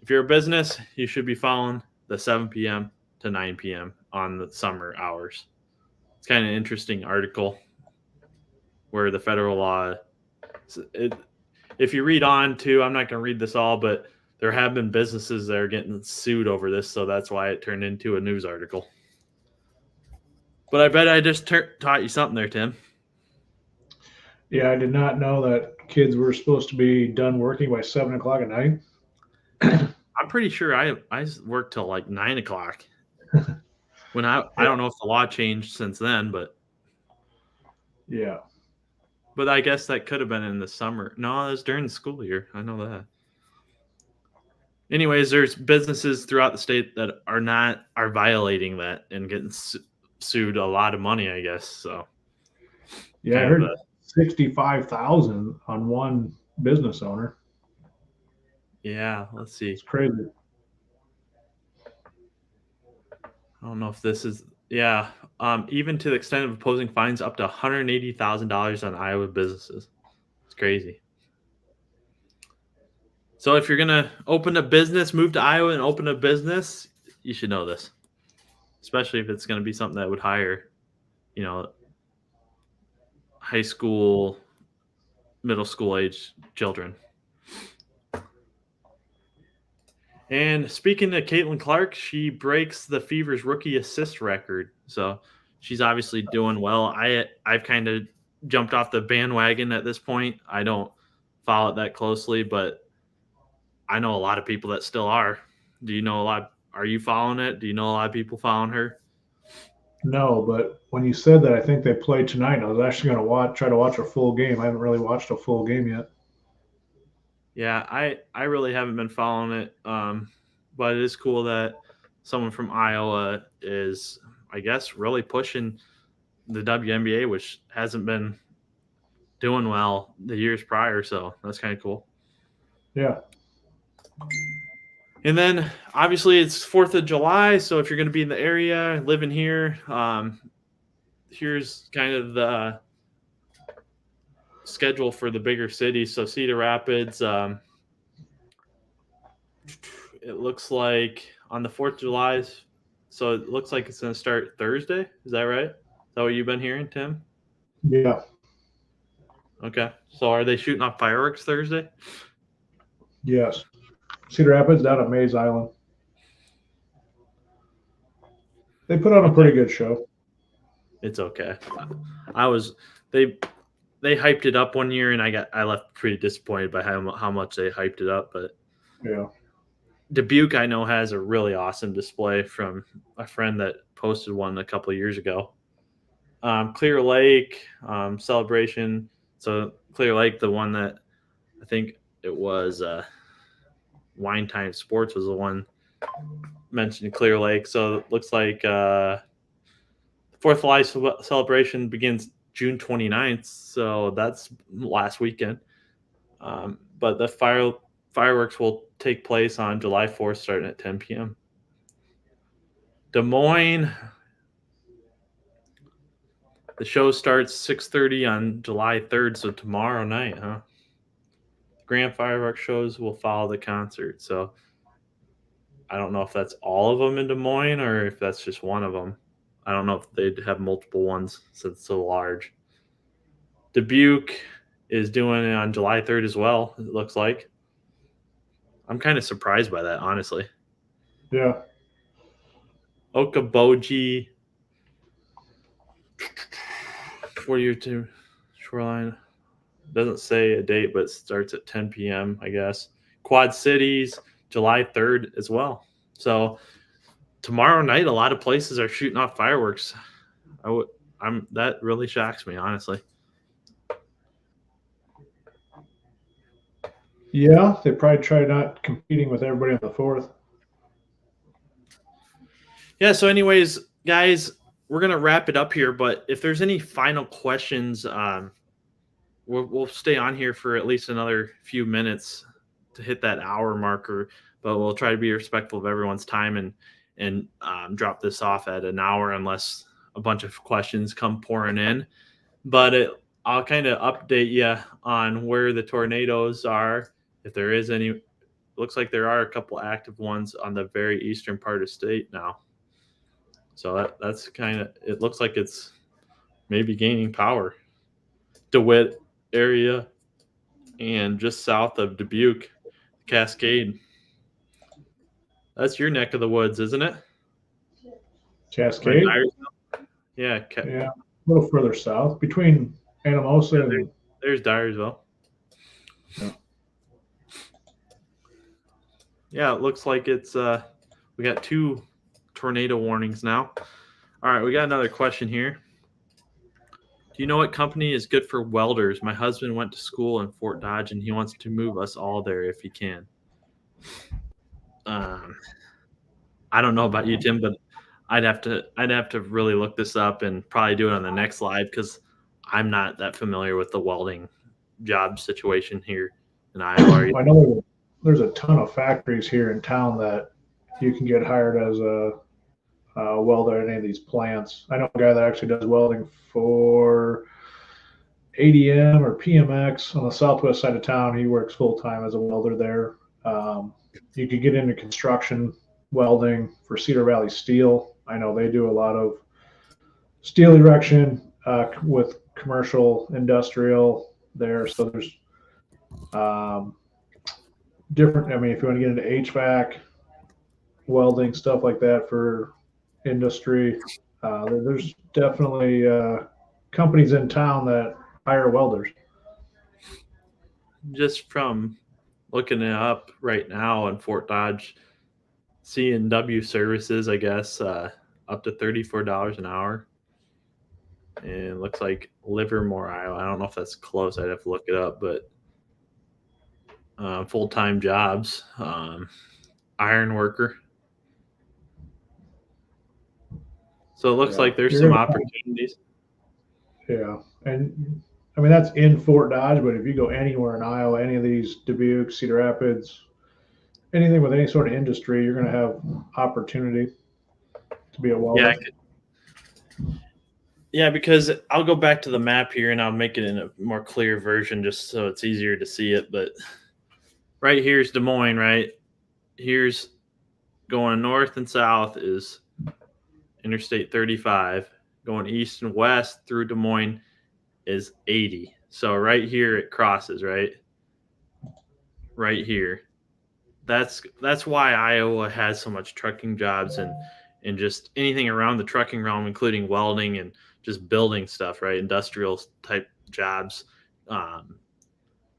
if you're a business, you should be following the 7 p.m. to 9 p.m. on the summer hours. It's kind of an interesting article where the federal law, if you read on to, I'm not going to read this all, but there have been businesses that are getting sued over this, so that's why it turned into a news article. But I bet I just taught you something there, Tim. Yeah, I did not know that kids were supposed to be done working by 7 o'clock at night. I'm pretty sure I worked till like 9 o'clock. When I don't know if the law changed since then, but Yeah. I guess that could have been in the summer. No, it was during the school year. I know that. Anyways, there's businesses throughout the state that are violating that and getting sued a lot of money, I guess. So Yeah, I heard 65,000 on one business owner. Yeah, let's see. It's crazy. I don't know if this is even to the extent of imposing fines up to $180,000 on Iowa businesses. It's crazy. So if you're gonna open a business, move to Iowa and open a business, you should know this, especially if it's gonna be something that would hire, high school, middle school age children. And speaking to Caitlin Clark, she breaks the Fever's rookie assist record. So she's obviously doing well. I've kind of jumped off the bandwagon at this point. I don't follow it that closely, but I know a lot of people that still are. Do you know a lot? Are you following it? Do you know a lot of people following her? No, but when you said that, I think they play tonight. I was actually going to try to watch a full game. I haven't really watched a full game yet. Yeah, I really haven't been following it, but it is cool that someone from Iowa is, I guess, really pushing the WNBA, which hasn't been doing well the years prior. So that's kind of cool. Yeah. And then obviously it's 4th of July. So if you're going to be in the area, living here, here's kind of the schedule for the bigger cities. So Cedar Rapids, it looks like on the 4th of July. So it looks like it's going to start Thursday. Is that right? Is that what you've been hearing, Tim? Yeah. Okay. So are they shooting off fireworks Thursday? Yes. Cedar Rapids down at Mays Island. They put on a pretty good show. It's okay. They hyped it up one year and I left pretty disappointed by how much they hyped it up, but yeah. Dubuque I know has a really awesome display from a friend that posted one a couple of years ago. Clear Lake Celebration. So Clear Lake, the one that I think it was Wine Time Sports was the one mentioned Clear Lake. So it looks like Fourth of July celebration begins June 29th. So that's last weekend. But the fireworks will take place on July 4th, starting at 10 p.m. Des Moines, the show starts 6:30 on July 3rd, so tomorrow night, huh? Grand fireworks shows will follow the concert. So I don't know if that's all of them in Des Moines or if that's just one of them. I don't know if they'd have multiple ones since it's so large. Dubuque is doing it on July 3rd as well, it looks like. I'm kind of surprised by that, honestly. Yeah. Okoboji, 42 Shoreline. Doesn't say a date, but starts at 10 p.m., I guess. Quad Cities, July 3rd as well. So tomorrow night, a lot of places are shooting off fireworks. That really shocks me, honestly. Yeah, they probably try not competing with everybody on the 4th. Yeah, so anyways, guys, we're going to wrap it up here, but if there's any final questions, we'll stay on here for at least another few minutes to hit that hour marker, but we'll try to be respectful of everyone's time and drop this off at an hour unless a bunch of questions come pouring in. But I'll kind of update you on where the tornadoes are, if there is any. Looks like there are a couple active ones on the very eastern part of state now. So that's kind of, it looks like it's maybe gaining power. DeWitt area and just south of Dubuque, Cascade. That's your neck of the woods, isn't it? Cascade? Yeah. Yeah, a little further south between Anamosa and there's Dyersville. Yeah, it looks like it's we got 2 tornado warnings now. All right, we got another question here. Do you know what company is good for welders? My husband went to school in Fort Dodge and he wants to move us all there if he can. I don't know about you, Tim, but I'd have to really look this up and probably do it on the next live because I'm not that familiar with the welding job situation here in Iowa. I know there's a ton of factories here in town that you can get hired as a welder at any of these plants. I know a guy that actually does welding for ADM or PMX on the southwest side of town. He works full time as a welder there. You could get into construction welding for Cedar Valley Steel. I know they do a lot of steel erection with commercial, industrial there. So there's different. I mean, if you want to get into HVAC, welding, stuff like that for industry, there's definitely companies in town that hire welders. Just from looking it up right now in Fort Dodge, C&W services, I guess, up to $34 an hour. And it looks like Livermore, Iowa. I don't know if that's close. I'd have to look it up, but full-time jobs, iron worker. So it looks like there's some opportunities. Yeah. And I mean, that's in Fort Dodge, but if you go anywhere in Iowa, any of these Dubuque, Cedar Rapids, anything with any sort of industry, you're going to have opportunity to be a welder. Yeah, because I'll go back to the map here and I'll make it in a more clear version just so it's easier to see it. But right here's Des Moines, right? Here's going north and south is Interstate 35. Going east and west through Des Moines is 80. So right here it crosses, right? Right here. That's why Iowa has so much trucking jobs and just anything around the trucking realm, including welding and just building stuff, right? Industrial type jobs,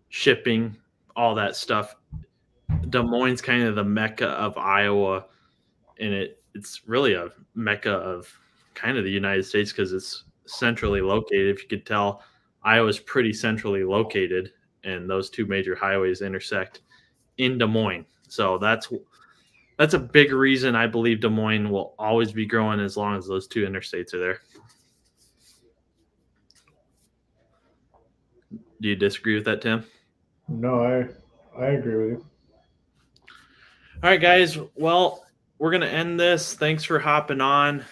shipping, all that stuff. Des Moines is kind of the mecca of Iowa, and it's really a mecca of kind of the United States because it's centrally located. If you could tell, Iowa's pretty centrally located, and those 2 major highways intersect in Des Moines. So that's a big reason I believe Des Moines will always be growing as long as those two interstates are there. Do you disagree with that, Tim? No, I agree with you. All right, guys. Well, we're going to end this. Thanks for hopping on.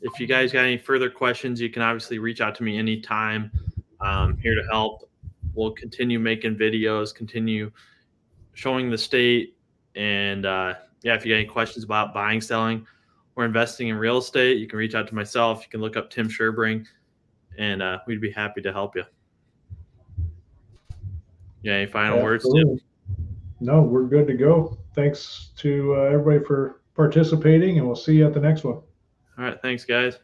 If you guys got any further questions, you can obviously reach out to me anytime. Here to help. We'll continue making videos, continue showing the state. And yeah, if you got any questions about buying, selling, or investing in real estate, you can reach out to myself. You can look up Tim Sherbring, and we'd be happy to help you. Yeah, any final words, Tim? Absolutely. No, we're good to go. Thanks to everybody for participating, and we'll see you at the next one. All right, thanks, guys.